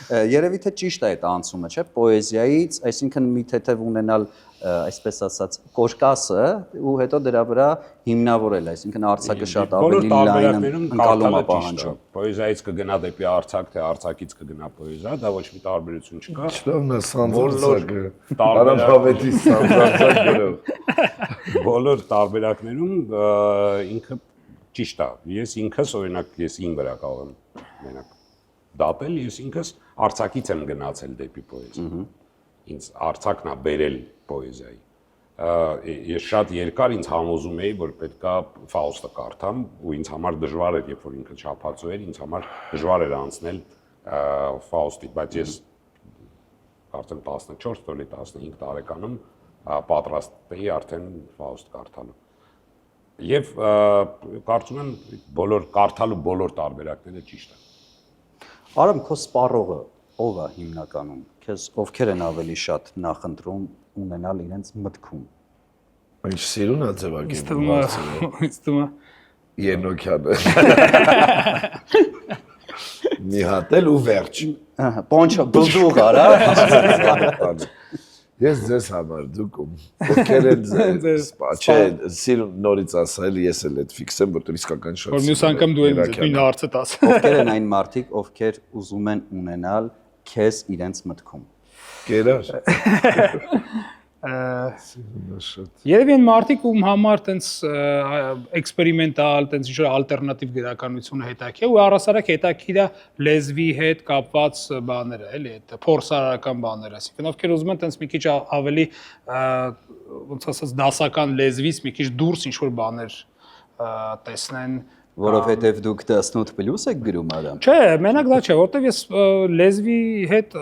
Երևի թե ճիշտ է այդ անցումը, չէ՞, պոեզիայից, այսինքն մի թեթև ունենալ, այսպես ասած, կոշկասը ու հետո դրա վրա հիմնավորել, այսինքն արձակը շատ ավելի լայն ընկալում է պահանջում։ Պոեզիայից կգնա դեպի արձակ, թե արձակից կգնա պոեզիա, դա ոչ մի տարբերություն չկա։ Չլավն է սանձարցակը, Արամավետի սանձարցակ գրով։ Բոլոր տարբերակներում ինքը ճիշտ է։ Ես ինքս օրինակ ես ին վրա կարող եմ մենակ դատել, ես ինքս արձակից եմ գնացել դեպի պոեզիա։ Ինձ արձակն է բերել պոեզիայի։ Ես շատ երկար ինձ համոզում էի, որ պետքա Ֆաուստը կարդամ, ու ինձ համար դժվար էր, երբ որ ինքը չափածո էր, ինձ համար դժվար էր անցնել Ֆաուստի, բայց ես կարծեմ 14 տարի, 15 տարեկանում պատրաստ էի արդեն Ֆաուստ կարդալու։ Եվ կարծում եմ բոլոր կարդալու բոլոր տարբերակները ճիշտ են։ Արամ, քո սպառողը ով է հիմնականում։ Քեզ ովքեր են ավելի շատ նախընտրում ունենալ իրենց մտքում։ Ինչ սիրուն է ձևակերպում։ Ինձ թվում է Ենոքյանը։ Մի հատ էլ ու վերջ։ Ահա, պոնչը բլդուղ արա։ Ես ձեզ համար դուք ովքեր են ձեզ չէ սիրուն նորից ասել ես էլ այդ ֆիքսեմ որտեղ իսկական շատ որ մյուս անգամ դու նույն հարցը տաս։ Ովքեր են այն մարդիկ, ովքեր ուզում են ունենալ քեզ իրենց մտքում։ Կերար։ Երևի են մարդիկ ում համար տենց էքսպերիմենտալ, տենց ինչ-որ ալտերնատիվ գրականությունը հետաքրքիր ու առասարակ հետաքրքիր է լեզվի հետ կապված բաները, էլի, այդ փորձարարական բաները, այսինքն ովքեր ուզում են տենց մի քիչ ավելի ոնց ասած դասական լեզվից մի քիչ դուրս ինչ-որ բաներ տեսնեն Որովհետև դուք 18+ եք գրում Արամ։ Չէ, մենակ դա չէ, որտեվ ես լեզվի հետ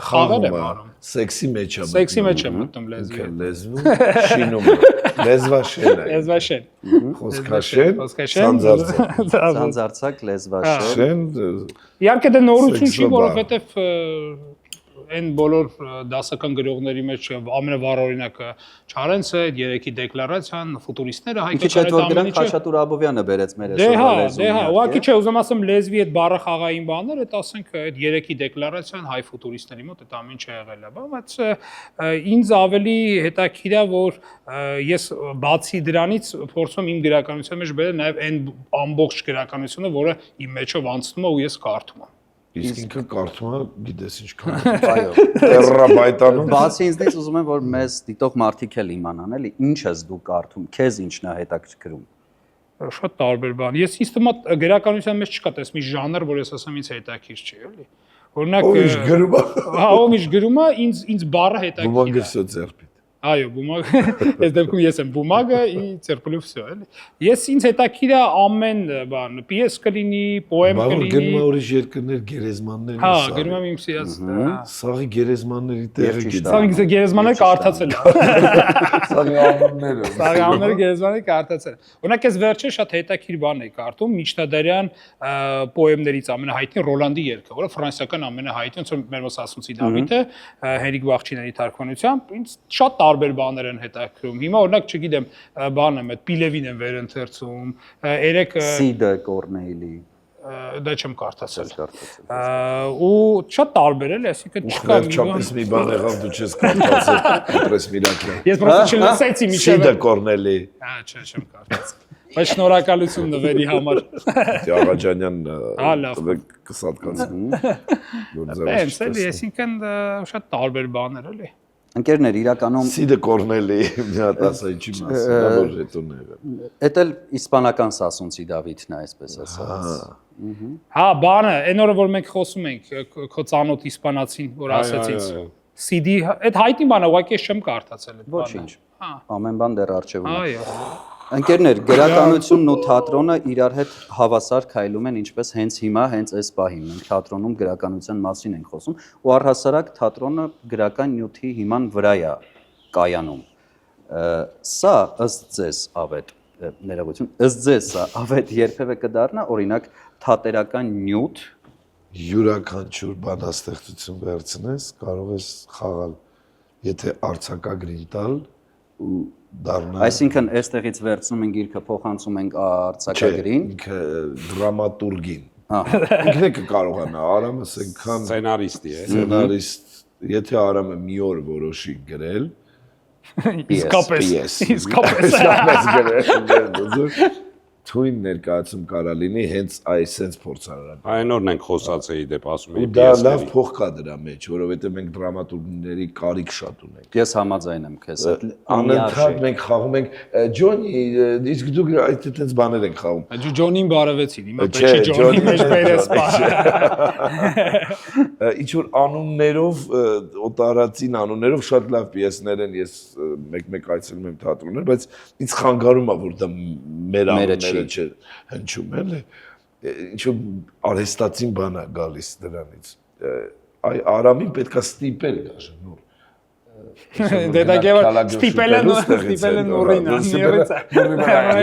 խաղեր եմ անում։ Սեքսի մեջ եմ։ Սեքսի մեջ եմ մտնում լեզվի։ Լեզվում շինում։ Լեզվաշեն է։ Լեզվաշեն։ Խոսքաշեն։ Խոսքաշեն։ Սանձարցակ լեզվաշեն։ Շեն։ Իհարկե դա նորություն չի, որովհետև այն բոլոր դասական գրողների մեջ ամենավառ-օրինակը Չարենցը, երեքի դեկլարացիան, ֆուտուրիստները հայկական այդ ամենը Խաչատուր Աբովյանը բերեց մեր այսօրվա լեզուն։ Դե հա, ուղղակի չէ, ուզում ասեմ լեզվի այդ բառը խաղային բաները, այդ ասենք այդ երեքի դեկլարացիան հայ ֆուտուրիստների մոտ այդ ամեն ինչը եղել է, բայց ինձ ավելի հետաքրքիր է, որ ես բացի դրանից փորձում իմ գրականության մեջ բերել նաև այն ամբողջ գրականությունը, որը իմ մեջով անցնում է ու ես կարդում եմ։ Իսկ ինքը կարդում է, գիտես ինչքան։ Այո, տերաբայտանում։ Բացի ինձնից ուզում եմ, որ մեզ դիտող մարդիկ էլ իմանան, էլի, ինչ ես դու կարդում, քեզ ինչն է հետաքրքրում։ Շատ տարբեր բան։ Ես ինձ թվում է գրականության մեջ չկա տես մի ժանր, որ ես ասեմ ինձ հետաքրքիր չի, էլի։ Օրինակ, ով ինչ գրում է։ Հա, ով ինչ գրում է, ինձ բառը հետաքրքիր է։ Բումագը всё ձերբիտ։ Այո, բումագը, այս դեպքում ես եմ բումագը, ի церплю всё, էլի։ Ես ինձ հետաքրքիր է ամեն բան, պիես կլինի, պոեմ կլինի։ Բավական գնում է ուրիշ երկրներ գերեզմաններ։ Հա, գրում եմ իմ սիրած։ Սաղի գերեզմանների տեղը գիտեմ։ Սաղի գերեզմանը կարդացել է։ Սաղի անունները։ Սաղի անունները գերեզմանը կարդացել։ Օրինակ ես վերջին շատ հետաքրքիր բան էի կարդում, միջնադարյան պոեմներից ամենահայտնի Ռոլանդի երգը, որը ֆրանսիական ամենահայտնի, ոնց որ մեր ոնց ասացի Դավիթը, Հենրիկ Բախչիների թարգմանությամբ, ինձ շատ տարբեր բաներ են հետաքրքրում։ Հիմա օրինակ չգիտեմ, բան եմ, այդ Պիլևին եմ վերընթերցում, երեք Սիդը Կորնեյլի դա չեմ կարդացել։ Ու շատ տարբեր էլ, այսինքն չկա Վերջապես մի բան եղավ դու չես կարդացել, Պրես Միրակյան։ Ես պրոստը չլսեցի միջև։ Սիդը Կորնելի։ Հա, չէ, չեմ կարդացել։ Բայց շնորհակալություն նվերի համար։ Աղաջանյան լավ։ կսատկացնի։ Էս էլի, այսինքն շատ տարբեր բաներ էլի։ Ընկերներ, իրականում Սիդը Կորնելի մի հատ ասայի չի մասը, որ հետոն եղել։ էդ էլ իսպանական Սասունցի Դավիթն է, այսպես ասած։ Հա, բանը, այն օրը որ մենք խոսում ենք, քո ծանոթ իսպանացին, որ ասացից CD, այդ հայտի բանը ուղղակի ես չեմ կարդացել այդ բանը։ Ոչինչ։ Հա։ Ամեն բան դեռ արջևում է։ Այո։ Ընկերներ, գրականությունն ու թատրոնը իրար հետ հավասար քայլում են, ինչպես հենց հիմա, հենց այս պահին։ Մենք թատրոնում գրականության մասին ենք խոսում, ու առհասարակ թատրոնը գրական նյութի հիման վրա է կայանում։ Սա ըստ ձեզ, Ավետ, ներողություն, ըստ ձեզ սա Ավետ երբևէ կդառնա օրինակ թատերական նյութ Յուրաքանչյուր բանաստեղծություն վերցնես, կարող ես խաղալ, եթե արձակագրին տալ ու դառնա։ Այսինքն այստեղից վերցնում ենք գիրքը, փոխանցում ենք արձակագրին։ Ինքը դրամատուրգին։ Հա։ Ինքն է կկարողանա, Արամը այնքան Սցենարիստի է։ սցենարիստ, եթե Արամը մի օր որոշի գրել, Իսկապես գրել, թույն ներկայացում կարա լինի հենց այս sense փորձարարական։ Այն օրն ենք խոսած էի դեպ ասում Ու էի դա լավ պիեսների։ փող կա դրա մեջ, որովհետև մենք դրամատուրգների կարիք շատ ունենք։ Ես համաձայն եմ քեզ հետ։ Անընդհատ մենք խաղում ենք Ջոնի, իսկ դուք այդ այդպես բաներ ենք խաղում։ Ջոնին բարևեցին, հիմա պետք է Ջոնի մեջ բերես Ինչ որ անուններով, օտարածին անուններով շատ լավ պիեսներ են, ես մեկ-մեկ այցելում եմ թատրոններ, բայց ինձ խանգարում է, որ դա մեր անունները չէ հնչում էլի։ Ինչ որ արհեստացին բան է գալիս դրանից։ Արամին պետքա ստիպել գաշնուր։ Դե դա գեւը ստիպելը նորին անիրից։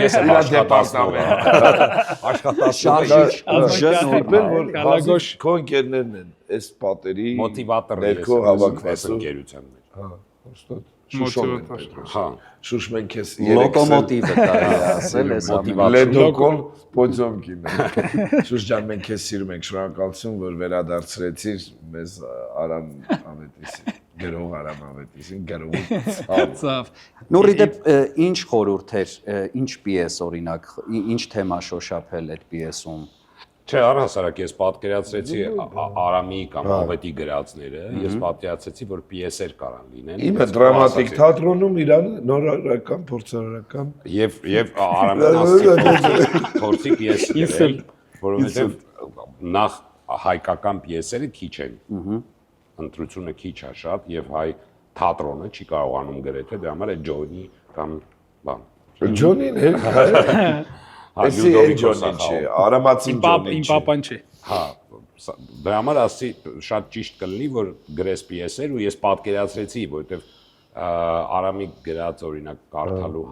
Ես եմ աշխատացնում Ստիպել, որ հազիվ քո ընկերներն են այս պատերի մոտիվատոր ներքո հավաքվածով։ ընկերության մեջ։ Հա, ոստատ շուշոն։ Հա։ Շուշ մենք քեզ Լոկոմոտիվը կարելի է ասել, այս ամենը։ Լեդոկոլ Պոձոմկին։ Շուշ ջան, մենք քեզ սիրում ենք, շնորհակալություն, որ վերադարձրեցիր մեզ Արամ Ավետիսին, գրող Արամ Ավետիսին, գրող։ Ծավ։ Նորի դեպ ինչ խորհուրդեր, ինչ պիես օրինակ, ինչ թեմա շոշափել այդ պիեսում։ Չէ, առհասարակ ես պատկերացրեցի Արամի կամ Ավետի գրածները, ես պատկերացրեցի, որ պիեսեր կարան լինեն։ Իմը դրամատիկ թատրոնում իրան նորարարական, փորձարարական Եվ Արամյան ասի փորձի պիեսներ, որովհետև նախ հայկական պիեսերը քիչ են։ Ընտրությունը քիչ է շատ եւ հայ թատրոնը չի կարողանում գրեթե դրա համար է Ջոնի կամ բան։ Ջոնին է։ Այսի Ջոնին չէ, Արամացին Ջոնին Իմ չէ։ papan չի։ Հա, դրա համար ասի շատ ճիշտ կլինի, որ գրես պիեսեր ու ես պատկերացրեցի, որովհետև Արամի գրած օրինակ կարդալու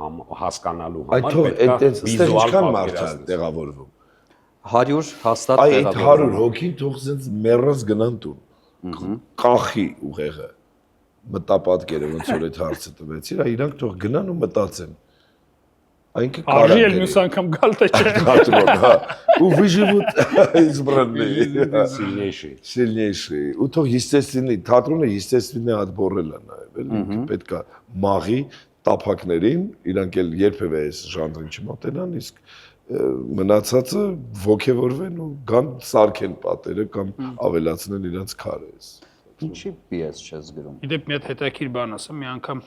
հասկանալու Այդ համար թող այդտենց ստեղ ինչքան մարդ է պատկերացնել։ տեղավորվում։ 100 հաստատ Այդ 100 տեղավորվում։ հոգին թող սենց մեռած գնան տուն։ Կախի ուղեղը։ Մտապատկերը ոնց որ այդ հարցը տվեցիր, իրանք թող գնան ու մտածեն։ Այնքը Արժի էլ մյուս անգամ գալ թե չէ։ թատրոն, հա։ Ու выживут избранные, Сильнейшие։ ու թող естественный, թատրոնը естественный отбор-ել է նաև, էլի ինքը պետքա մաղի տափակներին, իրանք էլ երբևէ այս ժանրին չմոտենան, իսկ մնացածը ոգևորվեն ու գան սարքեն պատերը կամ ավելացնեն իրանց քարը։ Ինչի պիես չես գրում։ Իդեպ մի հատ հետաքրիր բան ասեմ, մի անգամ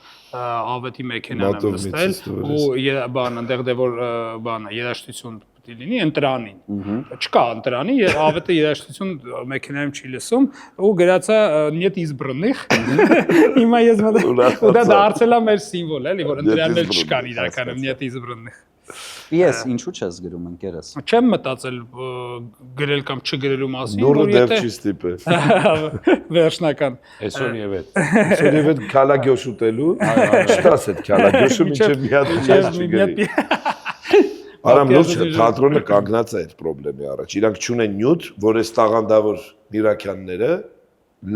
Ավետի մեքենան եմ նստել ու բան այնտեղ դե որ բանը երաժշտություն պետք է լինի ընտրանին։ Չկա ընտրանի, Ավետը երաժշտություն մեքենայում չի լսում ու գրածա «Нет избранных»։ Հիմա ես մտածում ու դա դարձել է մեր սիմվոլ, էլի, որ ընտրաններ չկան իրականում «Нет избранных»։ Պիես ինչու չես գրում ընկերս։ Չեմ մտածել գրել կամ չգրելու մասին, Նորը որ դեպ եթե չի ստիպե։ վերջնական Այսօր եւ այդ։ Այսօր այդ քալագյոշ ուտելու, չտաս այդ քալագյոշը մինչև մի հատ չգրի։ Արամ լուրջ թատրոնը կանգնած է այդ խնդրի առաջ։ Իրանք չունեն նյութ, որ այս տաղանդավոր Միրաքյանները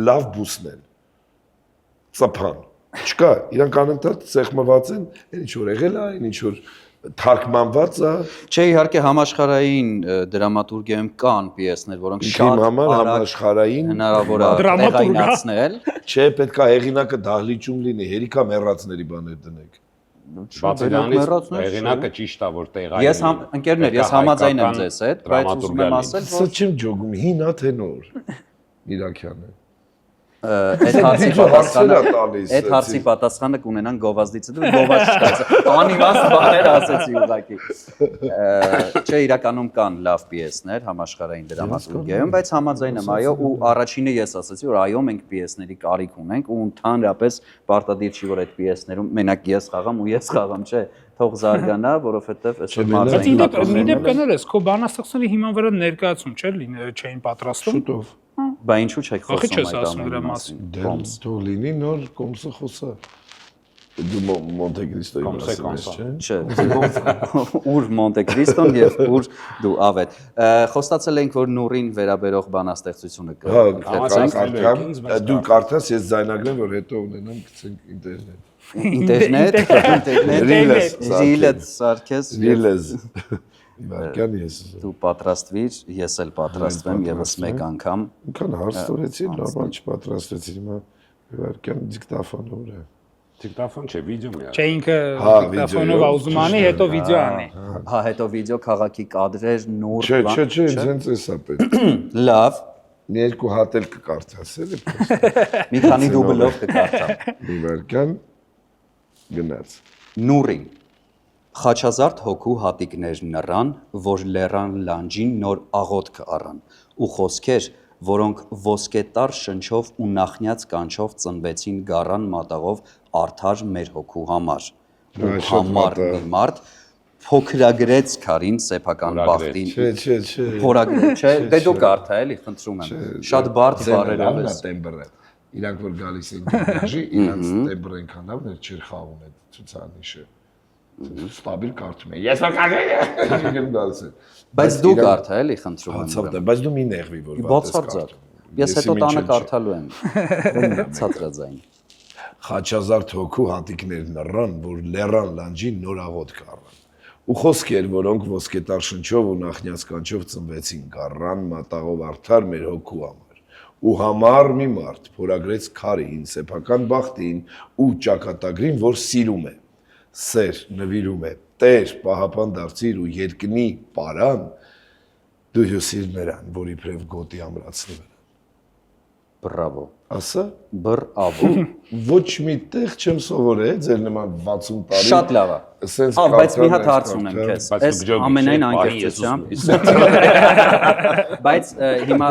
լավ բուսնեն։ Սափան։ Չկա, իրանք անընդհատ սեղմված են, ինչ որ եղել է, ինչ որ թարգմանված է։ Չէ, իհարկե համաշխարհային դրամատուրգիայում կան պիեսներ, որոնք շատ համար համաշխարհային հնարավոր է տեղայնացնել։ Չէ, պետք է հեղինակը դահլիճում լինի, հերիքա մեռածների բաներ դնեք։ Բացի դրանից հեղինակը ճիշտ է որ տեղային։ Ես ընկերներ, ես համաձայն եմ ձեզ հետ, բայց ուզում եմ ասել, Սա չեմ ջոգում, հինա թե նոր։ Իրաքյանը։ Այդ հարցի պատասխանը կունենան գովազդից դու գովազ չկաց։ Անիմաստ բաներ ասեցի ուղղակի։ Չէ, իրականում կան լավ պիեսներ համաշխարհային դրամատուրգիայում, բայց համաձայն եմ, այո, ու առաջինը ես ասացի, որ այո, մենք պիեսների կարիք ունենք ու ընդհանրապես պարտադիր չի որ այդ պիեսներում մենակ ես խաղամ ու ես խաղամ, չէ, թող զարգանա, որովհետև այսօր մարզային Իդեպ կներես, քո բանաստեղծների հիման վրա ներկայացում չէին պատրաստում։ Շուտով։ Բա ինչու՞ չեք Ախի խոսում չես այդ ասում դրա ամենի մասին։ մասին։ Դու լինի նոր կոմսը խոսա։ Դու Մոնտե Կրիստոյի մասին ես, չէ՞։ Չէ, ուր Մոնտե Կրիստոն եւ ուր դու ավետ։ Խոստացել ենք, որ Նուրին վերաբերող բանաստեղծությունը կընթերցենք։ Դու կարդաս, ես ձայնագրեմ, որ հետո ունենամ գցենք ինտերնետ։ Ինտերնետ, Ռիլետ սարքես։ Ռիլեզ։ Իվարկյան ես։ Դու պատրաստվիր, ես էլ պատրաստվեմ եւս մեկ անգամ։ Ինքան հարց տորեցի, նորմալ չպատրաստվեցի, հիմա Իվարկյան դիկտաֆոնը ուր է։ Դիկտաֆոն չէ, վիդեո մի է։ Չէ ինքը դիկտաֆոնով ուզում անի, հետո վիդեո անի։ Հա, հետո վիդեո քաղաքի կադրեր, նոր Չէ, ինձ էսա պետք։ Լավ, Մի երկու հատ էլ կկարդաս, էլի։ մի քանի դուբլով կկարդամ։ Իվարկյան գնաց։ Նուրին Խաչազարդ հոգու հատիկներ նռան, որ լեռան լանջին նոր աղոթք առան, ու խոսքեր, որոնք ոսկետար շնչով ու նախնյաց կանչով ծնվեցին գառան մատաղով արդար մեր հոգու համար։ Ու համար մի մարդ փոքրագրեց քարին սեփական բախտին։ Չէ։ Փորագրեց, չէ, դե դու կարդա էլի, խնդրում եմ։ Շատ բարդ բառերով է։ Տեմբրը։ Իրանք որ գալիս են դիաժի, իրանք տեմբրը այնքան լավն է, չէր խաղում այդ ցուցանիշը։ Ստաբիլ կարդում է։ Ես ակագեմ դալս է։ Բայց դու կարդա էլի, խնդրում եմ։ Բայց դու մի նեղվի որ Բացարձակ։ Ես հետո տանը կարդալու եմ։ Ցածրաձայն։ Խաչազարդ հոգու հատիկներ նռան, որ լեռան լանջին նոր աղոթք առան։ Ու խոսքեր, որոնք ոսկետար շնչով ու նախնյաց կանչով ծնվեցին գառան մատաղով արդար մեր հոգու համար։ Ու համար մի մարդ փորագրեց քարին, սեփական բախտին ու ճակատագրին, որ սիրում է։ Սեր նվիրում է Տեր պահապան դարձիր ու երկնի պարան դու հյուսիր նրան, որ իբրև գոտի ամրացնի վրա։ Բրավո։ Ասա։ Բրավո։ Ոչ մի տեղ չեմ սովորել, ձեր նման 60 տարի։ Շատ լավ է։ Սենց Բայց մի հատ հարց ունեմ քեզ։ Այս ամենայն անկեղծությամբ։ Բայց հիմա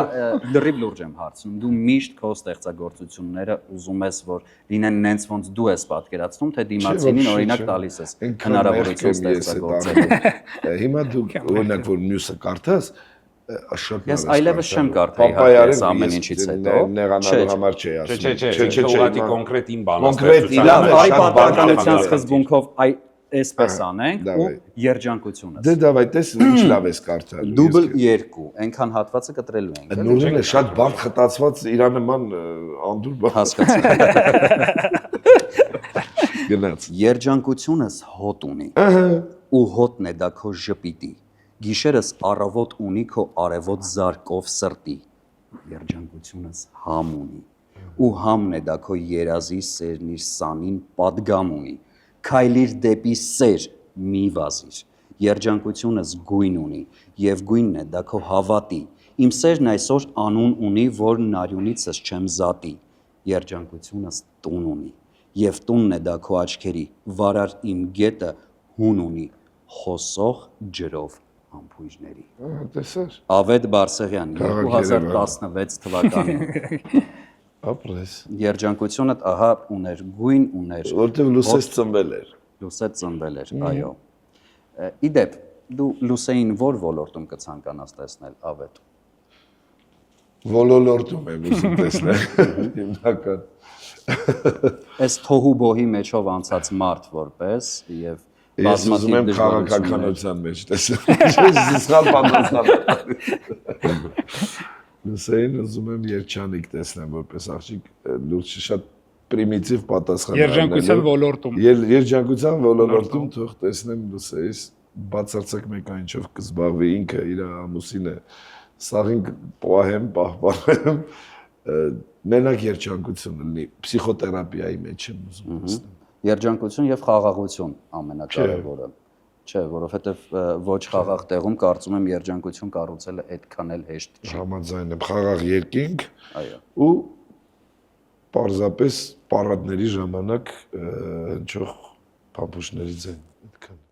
լրիվ լուրջ եմ հարցնում։ Դու միշտ քո ստեղծագործությունները ուզում ես, որ լինեն նենց ոնց դու ես պատկերացնում, թե դիմացինին օրինակ տալիս ես հնարավորություն ստեղծագործելու։ Հիմա դու օրինակ որ մյուսը կարդաս շատ Ես այլևս չեմ կարդայի այս ամեն ինչից հետո։ Նեղանալու համար չի ասում։ Չէ, ուղղակի կոնկրետ իմ Կոնկրետ լավ, բարի պատկանելիության սկզբունքով էսպես անենք ու երջանկությունը։ Դե դավայ տես ինչ լավ ես կարդալ։ Դուբլ 2, այնքան հատվածը կտրելու ենք։ Նուրինը շատ բարդ խտացված իր նման անդուր բան Հասկացա։ գնաց։ Երջանկությունս հոտ ունի։ Ու հոտն է դա քո ժպիտի։ Գիշերս առավոտ ունի քո արևոտ զարկով սրտի։ Երջանկությունս համ ունի։ Ու համն է դա քո երազի սերն իր սանին պատգամ ունի։ Քայլիր դեպի սեր, մի վազիր։ Երջանկությունս գույն ունի, եւ գույնն է դա քո հավատի։ Իմ սերն այսօր անուն ունի, որն արյունիցս չեմ զատի։ Երջանկությունս տուն ունի, եւ տունն է դա քո աչքերի։ Վարար իմ գետը հուն ունի, խոսող ջրով ամփույրների։ Տեսար։ Ավետ Բարսեղյան 2016 թվականին։ Ապրես։ Երջանկությունդ ահա ուներ գույն, ուներ Որտեվ լուսես ծնվել էր։ լուսե ծնվել էր, այո։ Իդեպ, դու լուսեին որ ոլորտում կցանկանաս տեսնել ավետ։ Ոլոլորտում եմ ուզում տեսնել։ Հիմնական։ Այս թոհու բոհի մեջով անցած մարդ որպես եւ Ես ուզում եմ քաղաքականության մեջ տեսնել։ Սխալ պատասխան։ Լուսեին ուզում եմ երջանիկ տեսնեմ որպես աղջիկ լուրջ շատ պրիմիտիվ պատասխան։ Երջանկության ոլորտում։ Երջանկության ոլորտում թող տեսնեմ լուսեից բացարձակ մեկ այնչով կզբաղվի ինքը իր ամուսինը սաղին պահեմ, պահպանեմ մենակ երջանկություն լինի, պսիխոթերապիայի մեջ եմ ուզում տեսնել։ Երջանկություն եւ խաղաղություն ամենակարևորը։ Չէ, որովհետեւ ոչ խաղաղ տեղում կարծում եմ երջանկություն կառուցելը այդքան էլ հեշտ չի։ Համաձայն եմ, խաղաղ երկինք Այո։ ու պարզապես պարադների ժամանակ հնչող փամփուշտների ձայն, այդքան։